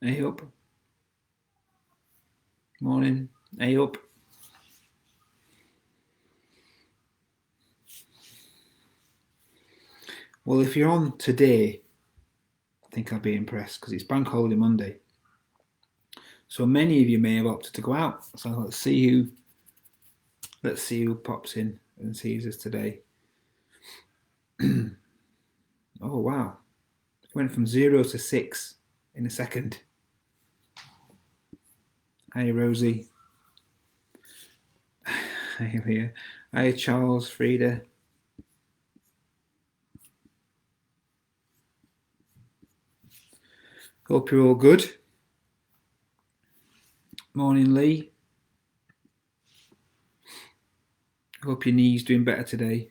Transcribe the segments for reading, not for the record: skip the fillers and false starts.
Hey up. Morning. Hey up. Well, if you're on today, I think I'll be impressed because it's Bank Holiday Monday. So many of you may have opted to go out. So let's see who pops in and sees us today. Oh wow. It went from 0 to 6 in a second. Hi Rosie. Hi Leah. Hi Charles, Frida. Hope you're all good. Morning Lee. Hope your knee's doing better today.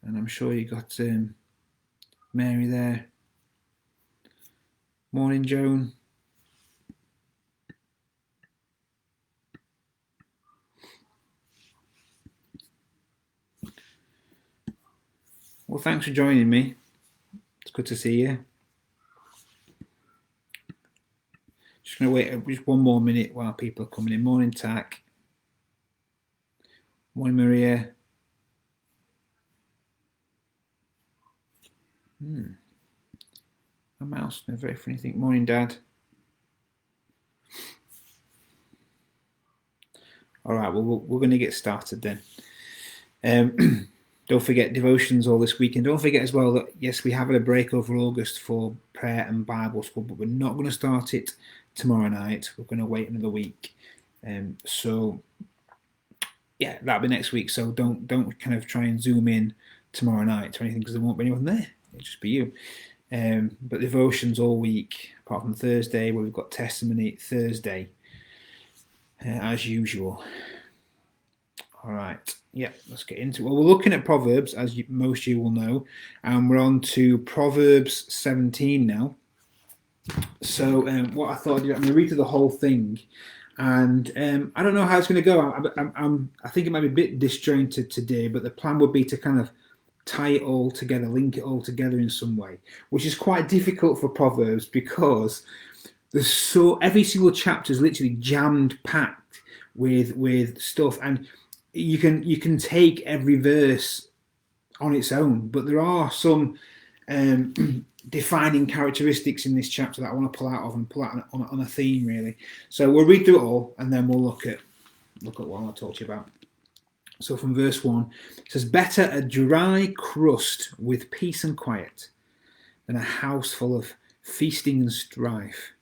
And I'm sure you got Mary there. Morning Joan. Well, thanks for joining me. It's good to see you. Just going to wait just one more minute while people are coming in. Morning, Tack. Morning, Maria. A mouse, no very funny thing. Morning, Dad. All right, well, we're going to get started then. Don't forget devotions all this week, and don't forget as well that yes, we have had a break over August for prayer and Bible school, but we're not going to start it tomorrow night. We're going to wait another week. So yeah, that'll be next week. So don't kind of try and zoom in tomorrow night or anything because there won't be anyone there. It'll just be you. But devotions all week, apart from Thursday where we've got testimony Thursday, as usual. All right. Yeah, let's get into it. Well, we're looking at Proverbs, as most of you will know, and we're on to Proverbs 17 now. So what I thought I'd do, I'm going to read through the whole thing, and I don't know how it's going to go. I think it might be a bit disjointed today, but the plan would be to kind of tie it all together, link it all together in some way, which is quite difficult for Proverbs because there's every single chapter is literally jammed packed with stuff, and you can take every verse on its own, but there are some defining characteristics in this chapter that I want to pull out of and pull out on a theme really. So we'll read through it all and then we'll look at what I want to talk to you about. So from verse 1, it says, "Better a dry crust with peace and quiet than a house full of feasting and strife.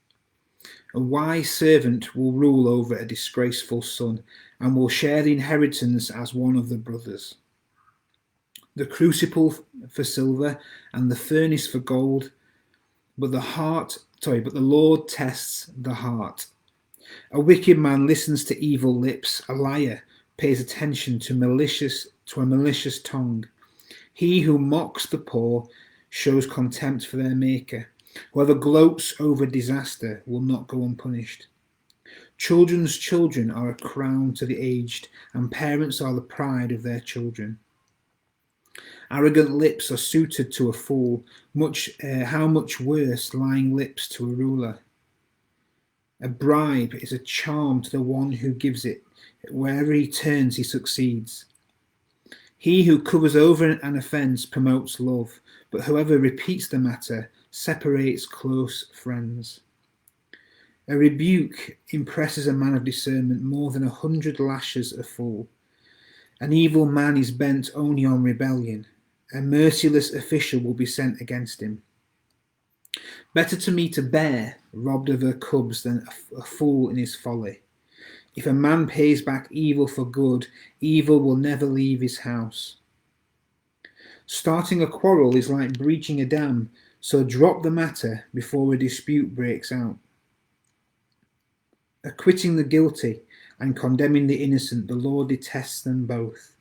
A wise servant will rule over a disgraceful son and will share the inheritance as one of the brothers. The crucible for silver and the furnace for gold, but the Lord tests the heart. A wicked man listens to evil lips, a liar pays attention to a malicious tongue. He who mocks the poor shows contempt for their maker. Whoever gloats over disaster will not go unpunished. Children's children are a crown to the aged, and parents are the pride of their children. Arrogant lips are suited to a fool. How much worse lying lips to a ruler. A bribe is a charm to the one who gives it. Wherever he turns, he succeeds. He who covers over an offence promotes love, but whoever repeats the matter separates close friends. A rebuke impresses a man of discernment more than 100 lashes a fool. An evil man is bent only on rebellion. A merciless official will be sent against him. Better to meet a bear robbed of her cubs than a fool in his folly. If a man pays back evil for good, evil will never leave his house. Starting a quarrel is like breaching a dam, so drop the matter before a dispute breaks out. Acquitting the guilty and condemning the innocent, the Lord detests them both.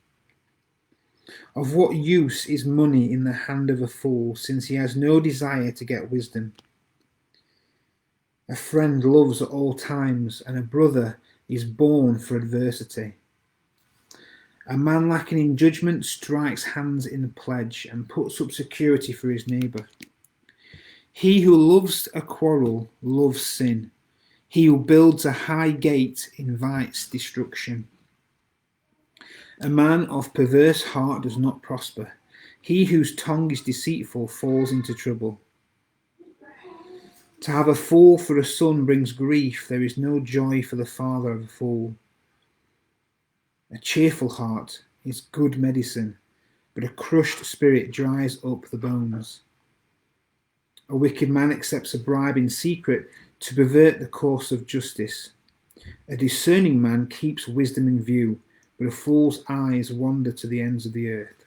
Of what use is money in the hand of a fool, since he has no desire to get wisdom? A friend loves at all times, and a brother is born for adversity. A man lacking in judgment strikes hands in a pledge and puts up security for his neighbour. He who loves a quarrel loves sin. He who builds a high gate invites destruction. A man of perverse heart does not prosper. He whose tongue is deceitful falls into trouble. To have a fool for a son brings grief. There is no joy for the father of a fool. A cheerful heart is good medicine, but a crushed spirit dries up the bones. A wicked man accepts a bribe in secret to pervert the course of justice. A discerning man keeps wisdom in view, but a fool's eyes wander to the ends of the earth.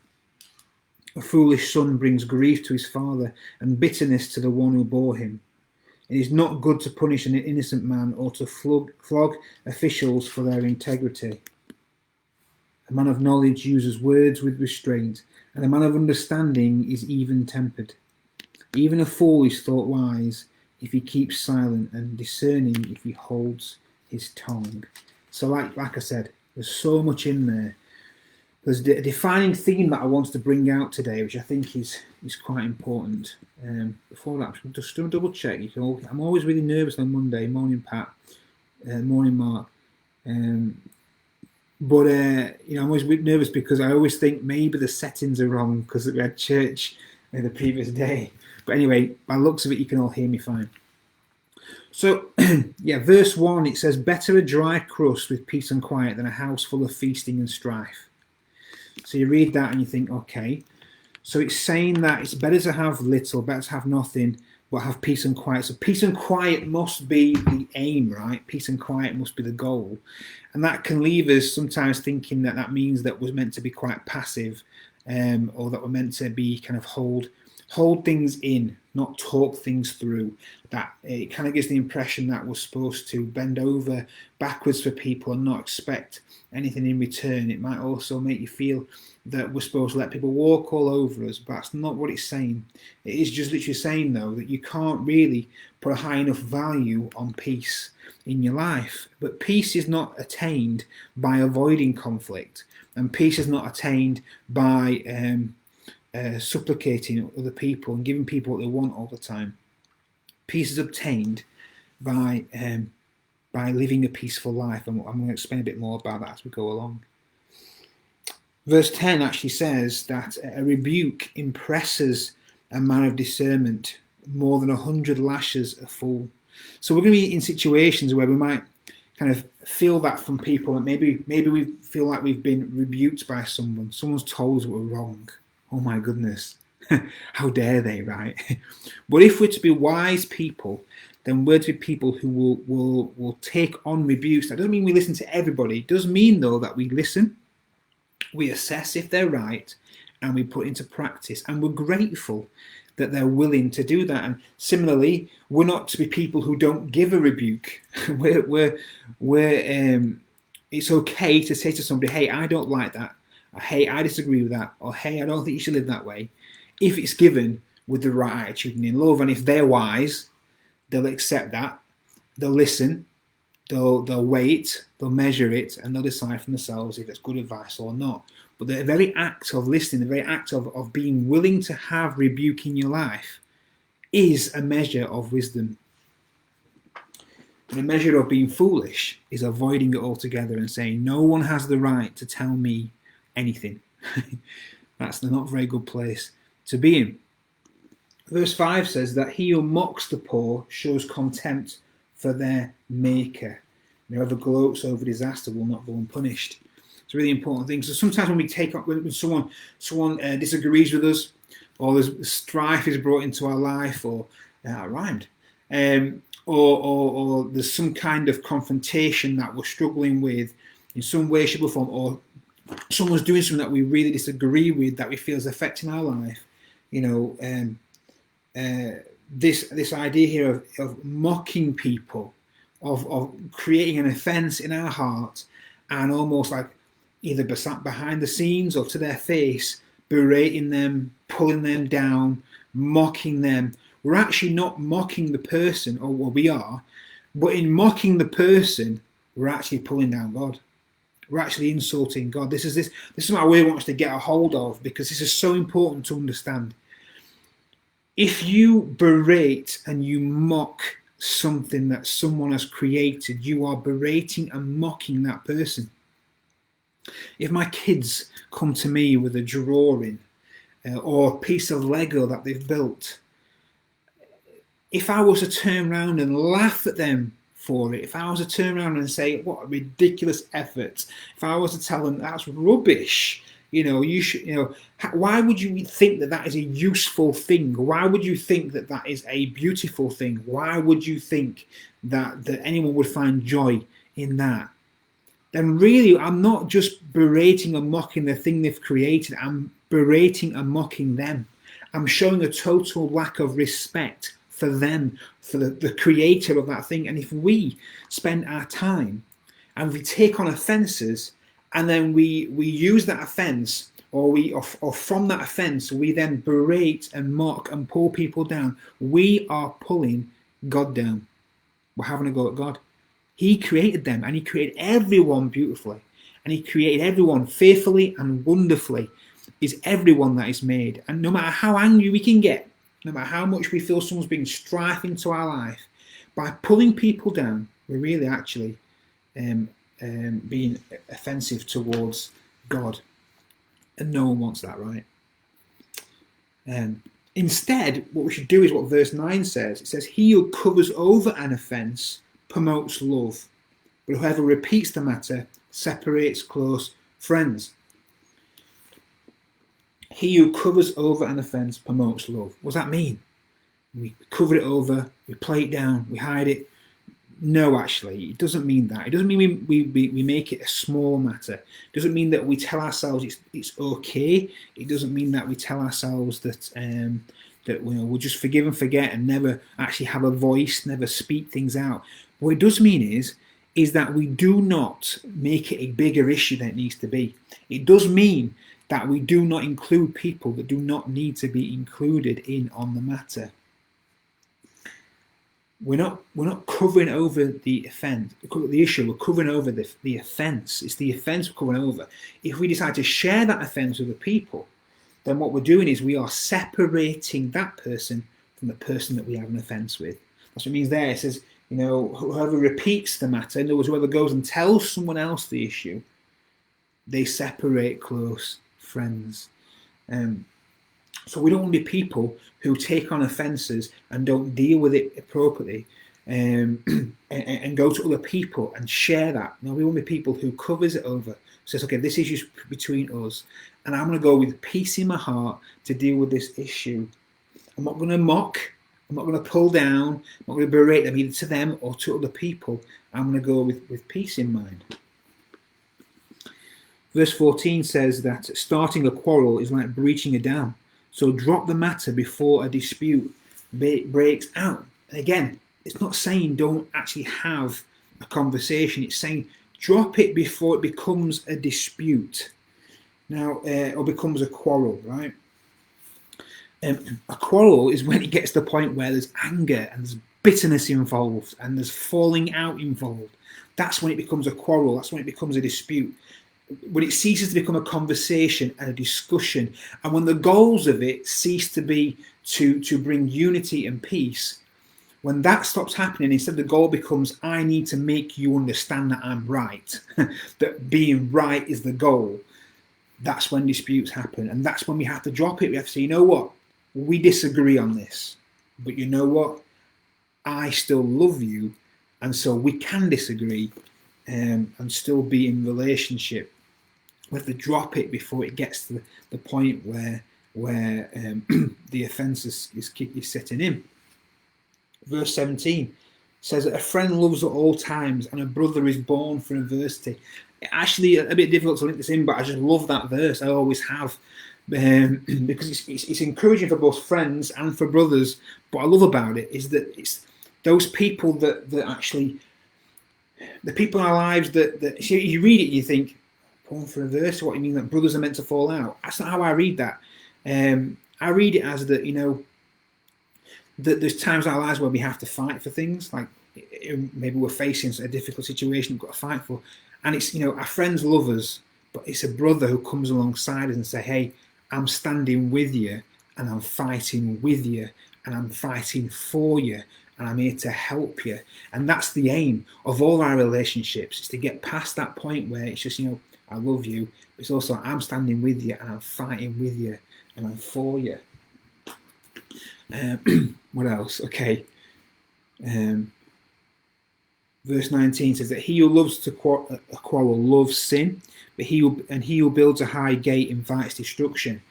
A foolish son brings grief to his father and bitterness to the one who bore him. It is not good to punish an innocent man or to flog officials for their integrity. A man of knowledge uses words with restraint, and a man of understanding is even-tempered. Even a fool is thought wise if he keeps silent, and discerning if he holds his tongue. So like I said, there's so much in there. There's a defining theme that I wanted to bring out today, which I think is quite important. Before that, I'm just going to double check. I'm always really nervous on Monday. Morning, Pat. Morning, Mark. But I'm always a bit nervous because I always think maybe the settings are wrong because we had church the previous day. But anyway, by the looks of it, you can all hear me fine. So, verse 1, it says, better a dry crust with peace and quiet than a house full of feasting and strife. So you read that and you think, okay. So it's saying that it's better to have little, better to have nothing, but have peace and quiet. So peace and quiet must be the aim, right? Peace and quiet must be the goal. And that can leave us sometimes thinking that means that we're meant to be quite passive, or that we're meant to be kind of hold things in, not talk things through. That it kind of gives the impression that we're supposed to bend over backwards for people and not expect anything in return. It might also make you feel that we're supposed to let people walk all over us, but that's not what it's saying. It is just literally saying, though, that you can't really put a high enough value on peace in your life. But peace is not attained by avoiding conflict, and peace is not attained by supplicating other people and giving people what they want all the time. Peace is obtained by living a peaceful life, and I'm going to explain a bit more about that as we go along. Verse 10 actually says that a rebuke impresses a man of discernment more than 100 lashes a fool. So we're going to be in situations where we might kind of feel that from people, and maybe we feel like we've been rebuked by someone. Someone's told us we're wrong. Oh my goodness, how dare they, right? But if we're to be wise people, then we're to be people who will take on rebukes. That doesn't mean we listen to everybody. It does mean, though, that we listen, we assess if they're right, and we put into practice. And we're grateful that they're willing to do that. And similarly, we're not to be people who don't give a rebuke. It's okay to say to somebody, hey, I don't like that. Or, hey, I disagree with that. Or, hey, I don't think you should live that way. If it's given with the right attitude and in love, and if they're wise, they'll accept that. They'll listen. They'll wait. They'll measure it, and they'll decide for themselves if it's good advice or not. But the very act of listening, the very act of being willing to have rebuke in your life is a measure of wisdom. And a measure of being foolish is avoiding it altogether and saying, no one has the right to tell me anything. That's not a very good place to be in. Verse 5 says that he who mocks the poor shows contempt for their maker. Whoever gloats over disaster will not go unpunished. It's a really important thing. So sometimes when we take up, when someone disagrees with us, or there's strife is brought into our life, or rhymed, or there's some kind of confrontation that we're struggling with in some way, shape, or form, or someone's doing something that we really disagree with, that we feel is affecting our life, this idea here of mocking people, of creating an offence in our heart, and almost like either behind the scenes or to their face, berating them, pulling them down, mocking them. We're actually not mocking the person, or well, we are, but in mocking the person, we're actually pulling down God. We're actually insulting God. This is what I really want us to get a hold of, because this is so important to understand. If you berate and you mock something that someone has created, you are berating and mocking that person. If my kids come to me with a drawing or a piece of Lego that they've built, if I was to turn around and laugh at them for it, if I was to turn around and say, what a ridiculous effort, if I was to tell them that's rubbish, you should, why would you think that that is a useful thing? Why would you think that that is a beautiful thing? Why would you think that anyone would find joy in that? Then really, I'm not just berating and mocking the thing they've created, I'm berating and mocking them. I'm showing a total lack of respect for them, for the creator of that thing. And if we spend our time and we take on offences, and then we use that offence, or from that offence we then berate and mock and pull people down, we are pulling God down. We're having a go at God. He created them, and he created everyone beautifully, and he created everyone fearfully and wonderfully. Is everyone that is made. And no matter how angry we can get, no matter how much we feel someone's bringing strife into our life, by pulling people down, we're really actually being offensive towards God. And no one wants that, right? Instead, what we should do is what verse 9 says. It says, he who covers over an offence promotes love, but whoever repeats the matter separates close friends. He who covers over an offence promotes love. What does that mean? We cover it over, we play it down, we hide it. No, actually, it doesn't mean that. It doesn't mean we make it a small matter. It doesn't mean that we tell ourselves it's okay. It doesn't mean that we tell ourselves that we'll just forgive and forget and never actually have a voice, never speak things out. What it does mean is that we do not make it a bigger issue than it needs to be. It does mean that we do not include people that do not need to be included in on the matter. We're not covering over the offence, the issue. We're covering over the offence. It's the offence we're covering over. If we decide to share that offence with the people, then what we're doing is we are separating that person from the person that we have an offence with. That's what it means there. It says, whoever repeats the matter, in other words, whoever goes and tells someone else the issue, they separate close friends. So we don't want to be people who take on offences and don't deal with it appropriately and go to other people and share that. No, we want to be people who covers it over, says, okay, this issue's between us, and I'm going to go with peace in my heart to deal with this issue. I'm not going to mock, I'm not going to pull down, I'm not going to berate them either to them or to other people. I'm going to go with peace in mind. Verse 14 says that starting a quarrel is like breaching a dam. So drop the matter before a dispute breaks out. And again, it's not saying don't actually have a conversation. It's saying drop it before it becomes a dispute. Now, or becomes a quarrel, right? A quarrel is when it gets to the point where there's anger and there's bitterness involved and there's falling out involved. That's when it becomes a quarrel. That's when it becomes a dispute. When it ceases to become a conversation and a discussion, and when the goals of it cease to be to bring unity and peace, when that stops happening, instead the goal becomes, I need to make you understand that I'm right, that being right is the goal, that's when disputes happen. And that's when we have to drop it. We have to say, you know what, we disagree on this, but you know what, I still love you, and so we can disagree and still be in relationship. We have to drop it before it gets to the point where the offence is setting in. Verse 17 says that a friend loves at all times and a brother is born for adversity. Actually, a bit difficult to link this in, but I just love that verse. I always have, because it's encouraging for both friends and for brothers. What I love about it is that it's those people that actually, the people in our lives that you read it and you think, born for adversity, what do you mean that brothers are meant to fall out? That's not how I read that. I read it as that, that there's times in our lives where we have to fight for things, like maybe we're facing a difficult situation we've got to fight for, and it's, our friends love us, but it's a brother who comes alongside us and say, hey, I'm standing with you, and I'm fighting with you, and I'm fighting for you, and I'm here to help you. And that's the aim of all our relationships, is to get past that point where it's just, I love you, but it's also I'm standing with you, and I'm fighting with you, and I'm for you. What else? Okay. Verse 19 says that he who loves to quarrel loves sin, but he who builds a high gate invites destruction.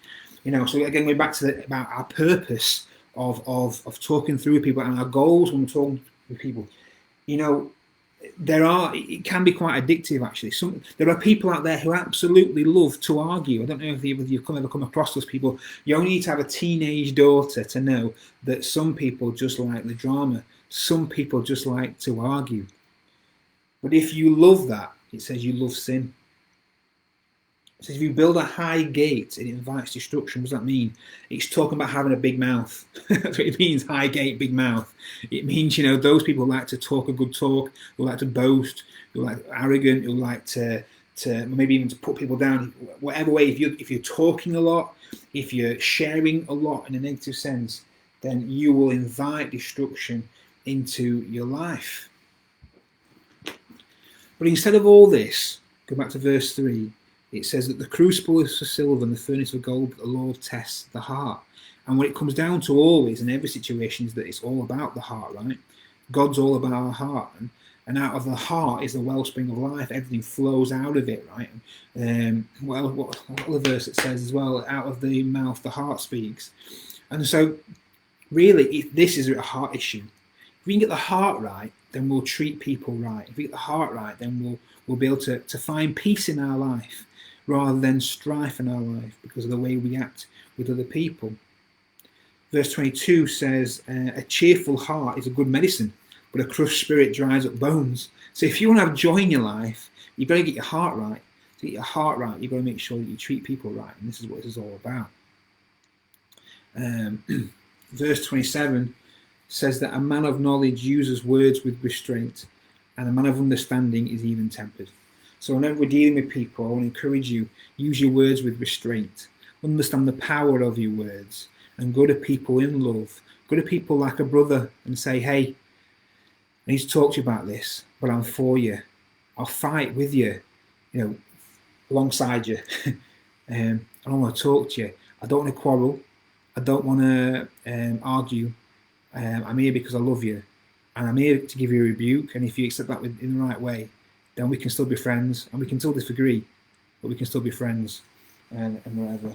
So again, going back to about our purpose of talking through with people and our goals when we're talking with people. It can be quite addictive, actually. There are people out there who absolutely love to argue. I don't know if you've ever come across those people. You only need to have a teenage daughter to know that some people just like the drama. Some people just like to argue. But if you love that, it says you love sin. It says if you build a high gate, it invites destruction. What does that mean? It's talking about having a big mouth. That's what it means, high gate, big mouth. It means, those people who like to talk a good talk, who like to boast, who like arrogant, who like to maybe even to put people down. Whatever way, if you're talking a lot, if you're sharing a lot in a negative sense, then you will invite destruction into your life. But instead of all this, go back to verse 3, it says that the crucible is for silver and the furnace for gold, but the Lord tests the heart. And what it comes down to always in every situation is that it's all about the heart, right? God's all about our heart. And out of the heart is the wellspring of life. Everything flows out of it, right? What other verse it says as well, out of the mouth the heart speaks. And so really, this is a heart issue. If we can get the heart right, then we'll treat people right. If we get the heart right, then we'll be able to find peace in our life rather than strife in our life because of the way we act with other people. Verse 22 says, a cheerful heart is a good medicine, but a crushed spirit dries up bones. So if you want to have joy in your life, you've got to get your heart right. To get your heart right, you've got to make sure that you treat people right. And this is what this is all about. Verse 27 says that a man of knowledge uses words with restraint, and a man of understanding is even-tempered. So whenever we're dealing with people, I want to encourage you, use your words with restraint. Understand the power of your words, and go to people in love. Go to people like a brother and say, hey, I need to talk to you about this, but I'm for you. I'll fight with you, alongside you. I don't want to talk to you. I don't want to quarrel. I don't want to argue. I'm here because I love you, and I'm here to give you a rebuke. And if you accept that in the right way, then we can still be friends, and we can still disagree, but we can still be friends, and whatever.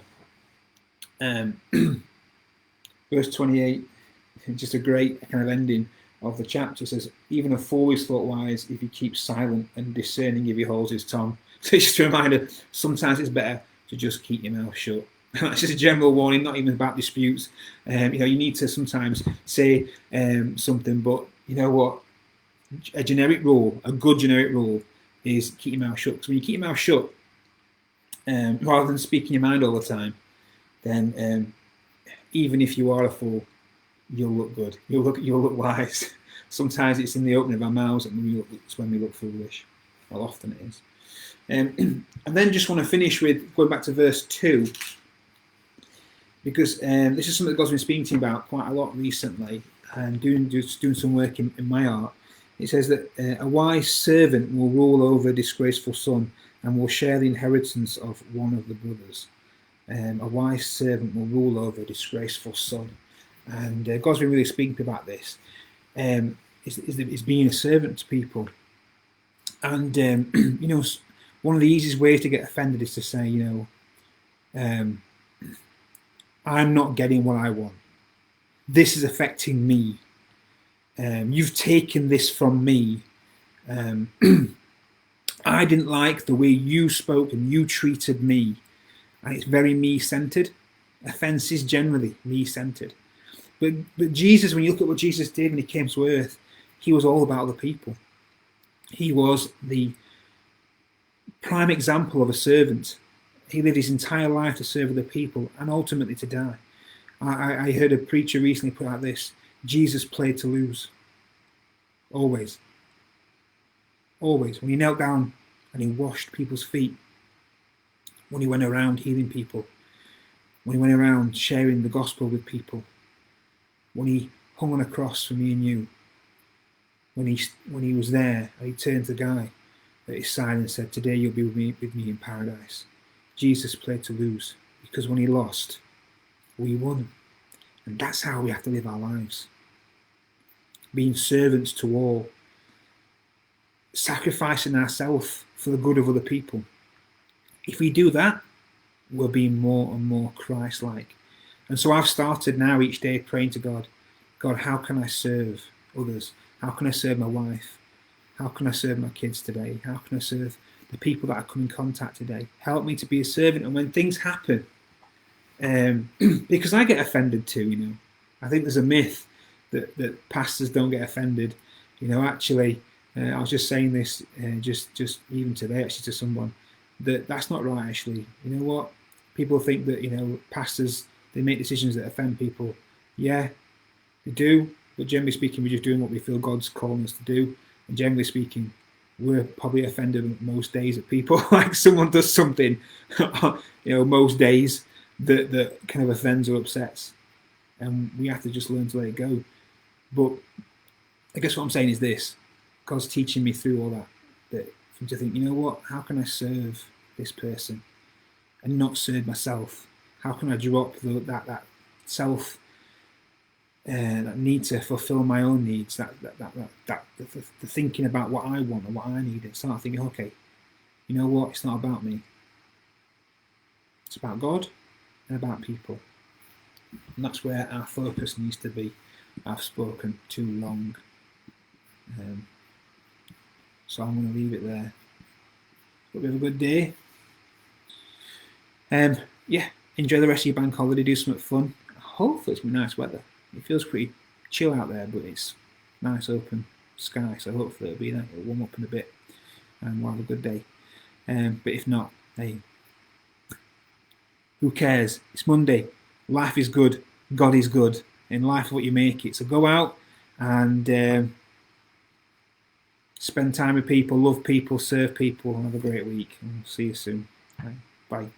Verse 28, just a great kind of ending of the chapter, says, even a fool is thought wise if he keeps silent, and discerning if he holds his tongue. So it's just a reminder, sometimes it's better to just keep your mouth shut. That's just a general warning, not even about disputes. You need to sometimes say something, but you know what? A generic rule, a good generic rule, is keep your mouth shut. Because when you keep your mouth shut, rather than speaking your mind all the time, then even if you are a fool, you'll look good. You'll look wise. Sometimes it's in the opening of our mouths, and it's when we look foolish. Well, often it is. And then just want to finish with going back to verse 2. Because this is something that God's been speaking to me about quite a lot recently, and doing some work in my heart. It says that a wise servant will rule over a disgraceful son and will share the inheritance of one of the brothers. A wise servant will rule over a disgraceful son. And God's been really speaking to me about this. Is being a servant to people. And, one of the easiest ways to get offended is to say, I'm not getting what I want. This is affecting me. You've taken this from me. I didn't like the way you spoke and you treated me. And it's very me-centered. Offense is generally me-centered. But Jesus, when you look at what Jesus did when he came to earth, he was all about the people. He was the prime example of a servant. He lived his entire life to serve other people and ultimately to die. I heard a preacher recently put out this: Jesus played to lose. Always. Always. When he knelt down and he washed people's feet, when he went around healing people, when he went around sharing the gospel with people, when he hung on a cross for me and you, when he was there, and he turned to the guy at his side and said, "Today you'll be with me in paradise." Jesus played to lose, because when he lost, we won. And that's how we have to live our lives. Being servants to all, sacrificing ourselves for the good of other people. If we do that, we're being more and more Christ-like. And so I've started now each day praying to God, God, how can I serve others? How can I serve my wife? How can I serve my kids today? How can I serve the people that I come in contact today? Help me to be a servant. And when things happen, because I get offended too, you know. I think there's a myth that pastors don't get offended. You know, actually, I was just saying this just even today, actually, to someone, that's not right, actually. You know what? People think that, you know, pastors, they make decisions that offend people. Yeah, they do. But generally speaking, we're just doing what we feel God's calling us to do. And generally speaking, we're probably offended most days at people. Like someone does something, you know, most days that kind of offends or upsets. And we have to just learn to let it go. But I guess what I'm saying is this. God's teaching me through all that to think, you know what, how can I serve this person and not serve myself? How can I drop that self, that need to fulfill my own needs, the thinking about what I want and what I need, and start thinking, okay, you know what, it's not about me. It's about God and about people. And that's where our focus needs to be. I've spoken too long. So I'm going to leave it there. Hope you have a good day. Yeah, enjoy the rest of your bank holiday. Do something fun. Hopefully it's been nice weather. It feels pretty chill out there, but it's nice open sky. So hopefully it'll warm up in a bit and we'll have a good day. But if not, hey, who cares? It's Monday. Life is good. God is good. In life is what you make it. So go out and spend time with people, love people, serve people, and have a great week. And see you soon. Bye.